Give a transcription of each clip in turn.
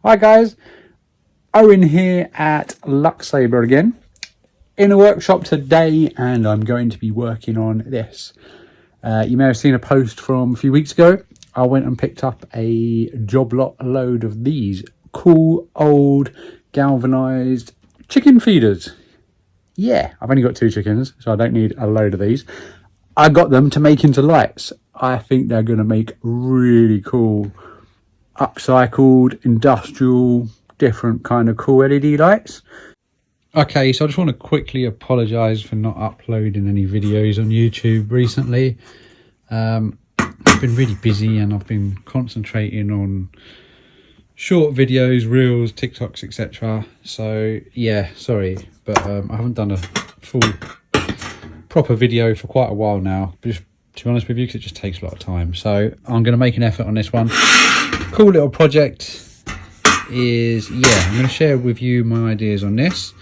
Hi guys, Owen here at Luxsabre again, in a workshop today, and I'm going to be working on this. You may have seen a post from a few weeks ago. I went and picked up a job lot load of these cool old galvanised chicken feeders. Yeah, I've only got 2 chickens, so I don't need a load of these. I got them to make into lights. I think they're going to make really cool upcycled, industrial, different kind of cool LED lights. Okay, so I just want to quickly apologise for not uploading any videos on YouTube recently. I've been really busy and I've been concentrating on short videos, reels, TikToks, etc. So yeah, sorry, but I haven't done a full proper video for quite a while now, just to be honest with you, because it just takes a lot of time. So I'm going to make an effort on this one. Cool little project is, yeah, I'm going to share with you my ideas on this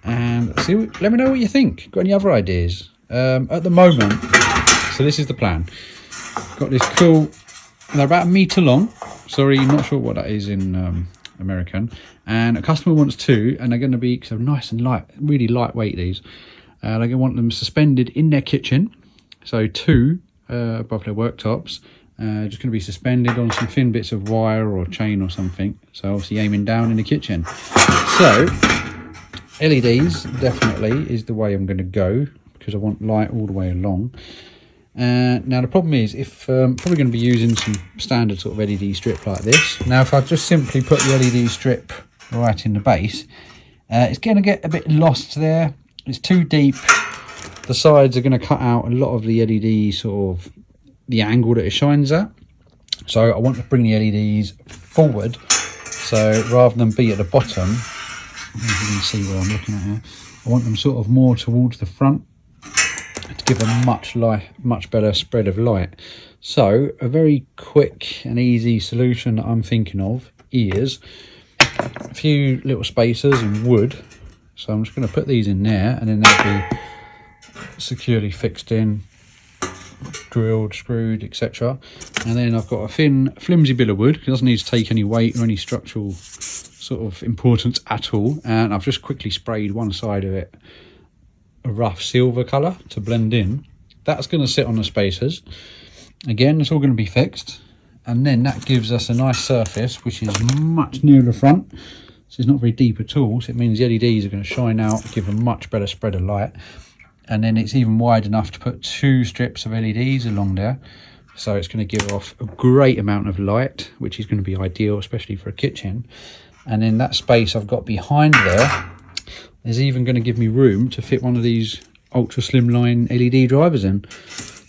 and see, let me know what you think. Got any other ideas? At the moment, so this is the plan. Got this cool, they're about 1 meter long. Sorry, not sure what that is in American. And a customer wants 2, and they're going to be, because they're nice and light, really lightweight these. They're going to want them suspended in their kitchen. So 2 above their worktops. Just going to be suspended on some thin bits of wire or chain or something. So obviously aiming down in the kitchen. So LEDs definitely is the way I'm going to go, because I want light all the way along. Now the problem is, if probably going to be using some standard sort of LED strip like this. Now if I just simply put the LED strip right in the base, it's going to get a bit lost there. It's too deep. The sides are going to cut out a lot of the LED sort of the angle that it shines at. So I want to bring the LEDs forward, so rather than be at the bottom, you can see what I'm looking at here, I want them sort of more towards the front to give a much better spread of light. So a very quick and easy solution that I'm thinking of is a few little spacers in wood. So I'm just going to put these in there, and then they'll be securely fixed in, drilled, screwed, etc. And then I've got a thin flimsy bit of wood. It doesn't need to take any weight or any structural sort of importance at all, and I've just quickly sprayed one side of it a rough silver colour to blend in. That's going to sit on the spacers. Again, it's all going to be fixed, and then that gives us a nice surface which is much nearer the front, so it's not very deep at all, so it means the LEDs are going to shine out, give a much better spread of light. And then it's even wide enough to put 2 strips of LEDs along there. So it's going to give off a great amount of light, which is going to be ideal, especially for a kitchen. And then that space I've got behind there is even going to give me room to fit one of these ultra slimline LED drivers in.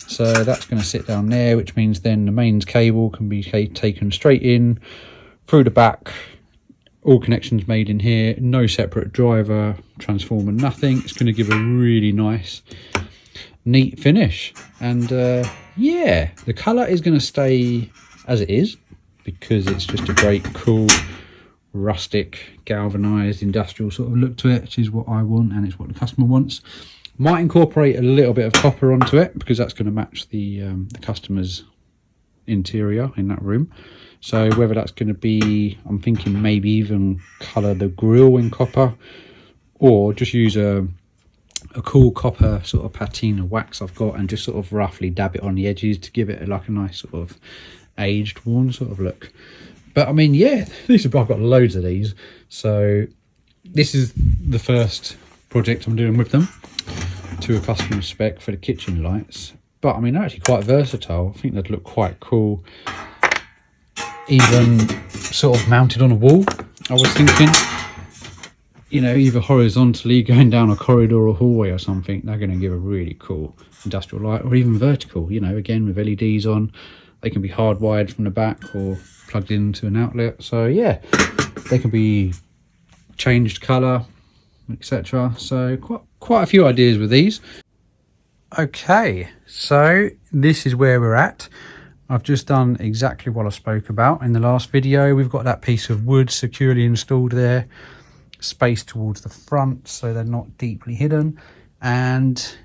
So that's going to sit down there, which means then the mains cable can be taken straight in through the back. All connections made in here, no separate driver, transformer, nothing. It's going to give a really nice, neat finish. And yeah, the colour is going to stay as it is, because it's just a great, cool, rustic, galvanised, industrial sort of look to it, which is what I want, and it's what the customer wants. Might incorporate a little bit of copper onto it, because that's going to match the customer's interior in that room. So whether that's going to be, I'm thinking maybe even colour the grille in copper, or just use a cool copper sort of patina wax I've got, and just sort of roughly dab it on the edges to give it like a nice sort of aged, worn sort of look. But I mean, yeah, I've got loads of these. So this is the first project I'm doing with them, to a custom spec for the kitchen lights. But I mean, they're actually quite versatile. I think they'd look quite cool, even sort of mounted on a wall. I was thinking, you know, either horizontally going down a corridor or hallway or something. They're going to give a really cool industrial light, or even vertical, you know, again with LEDs on. They can be hardwired from the back or plugged into an outlet. So yeah, they can be changed colour, etc. So quite a few ideas with these. Okay, so this is where we're at. I've just done exactly what I spoke about in the last video. We've got that piece of wood securely installed there, spaced towards the front so they're not deeply hidden, and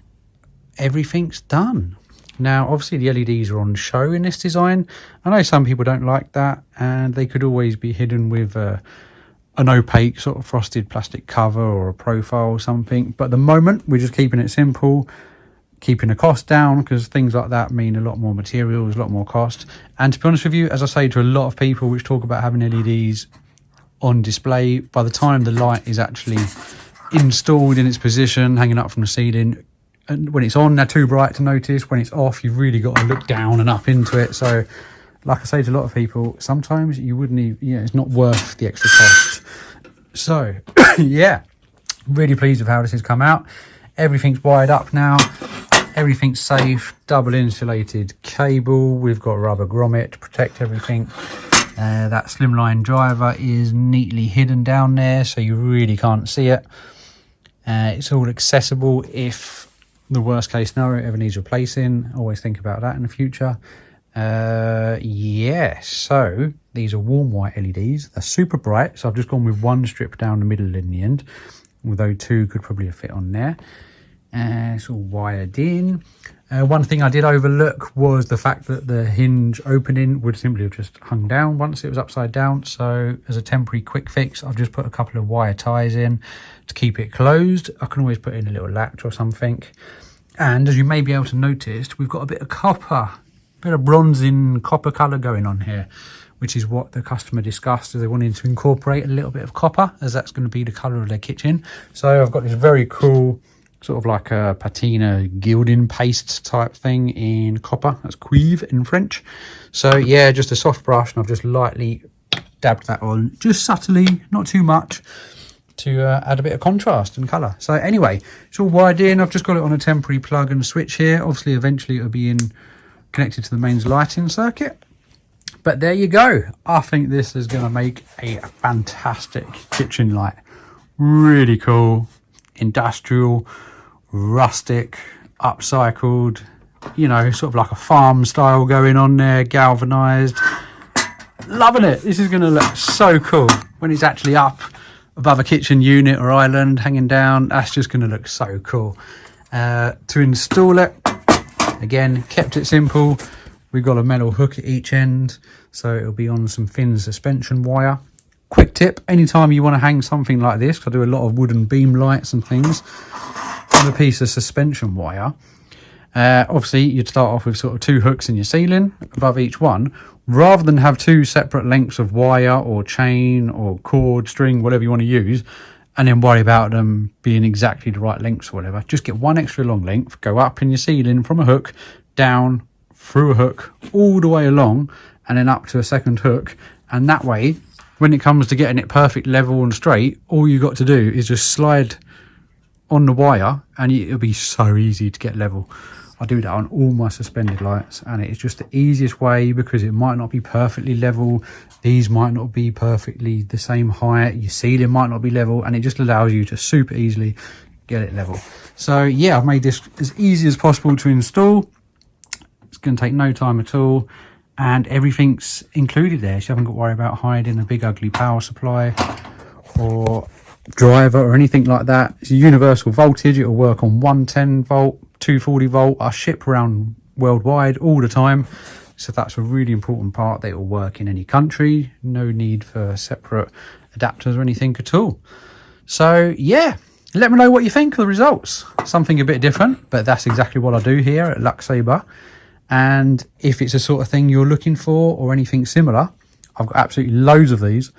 everything's done. Now, obviously the LEDs are on show in this design. I know some people don't like that, and they could always be hidden with an opaque sort of frosted plastic cover or a profile or something. But at the moment, we're just keeping it simple, keeping the cost down, because things like that mean a lot more materials, a lot more cost. And to be honest with you, as I say to a lot of people which talk about having LEDs on display, by the time the light is actually installed in its position, hanging up from the ceiling, and when it's on, they're too bright to notice. When it's off, you've really got to look down and up into it. So like I say to a lot of people, sometimes you wouldn't even, it's not worth the extra cost. So yeah, really pleased with how this has come out. Everything's wired up now, everything's safe, double insulated cable, we've got rubber grommet to protect everything. That slimline driver is neatly hidden down there, so you really can't see it. It's all accessible if the worst case scenario ever needs replacing. Always think about that in the future. Yeah, so these are warm white LEDs. They're super bright, so I've just gone with one strip down the middle in the end, although two could probably fit on there. It's all wired in. One thing I did overlook was the fact that the hinge opening would simply have just hung down once it was upside down. So as a temporary quick fix, I've just put a couple of wire ties in to keep it closed. I can always put in a little latch or something. And as you may be able to notice, we've got a bit of copper, a bit of bronzing copper colour going on here, which is what the customer discussed, as they wanted to incorporate a little bit of copper, as that's going to be the colour of their kitchen. So I've got this very cool sort of like a patina gilding paste type thing in copper. That's cuivre in French. So yeah, just a soft brush, and I've just lightly dabbed that on, just subtly, not too much, to add a bit of contrast and colour. So anyway, it's all wired in. I've just got it on a temporary plug and switch here. Obviously, eventually it'll be connected to the mains lighting circuit. But there you go. I think this is going to make a fantastic kitchen light. Really cool, industrial, rustic, upcycled, sort of like a farm style going on there, galvanised. Loving it. This is going to look so cool when it's actually up above a kitchen unit or island hanging down. That's just going to look so cool. To install it, again, kept it simple. We've got a metal hook at each end, so it'll be on some thin suspension wire. Quick tip, anytime you want to hang something like this, 'cause I do a lot of wooden beam lights and things, on a piece of suspension wire, obviously you'd start off with sort of two hooks in your ceiling above each one, rather than have two separate lengths of wire or chain or cord, string, whatever you want to use, and then worry about them being exactly the right lengths or whatever. Just get one extra long length, go up in your ceiling from a hook, down, through a hook, all the way along, and then up to a second hook. And that way, when it comes to getting it perfect level and straight, all you got to do is just slide on the wire and it'll be so easy to get level. I do that on all my suspended lights, and it's just the easiest way, because it might not be perfectly level, these might not be perfectly the same height, your ceiling might not be level, and it just allows you to super easily get it level. So yeah, I've made this as easy as possible to install. It's going to take no time at all, and everything's included there, so you haven't got to worry about hiding a big ugly power supply or driver or anything like that. It's a universal voltage. It'll work on 110 volt, 240 volt. I ship around worldwide all the time, so that's a really important part. They will work in any country. No need for separate adapters or anything at all. So yeah, let me know what you think of the results. Something a bit different, but that's exactly what I do here at Luxsabre. And if it's a sort of thing you're looking for or anything similar, I've got absolutely loads of these.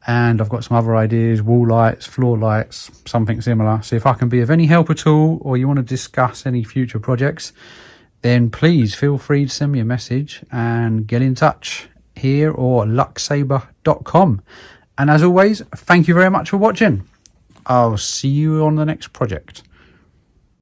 And I've got some other ideas, wall lights, floor lights, something similar. So if I can be of any help at all, or you want to discuss any future projects, then please feel free to send me a message and get in touch here or luxsabre.com. And as always, thank you very much for watching. I'll see you on the next project.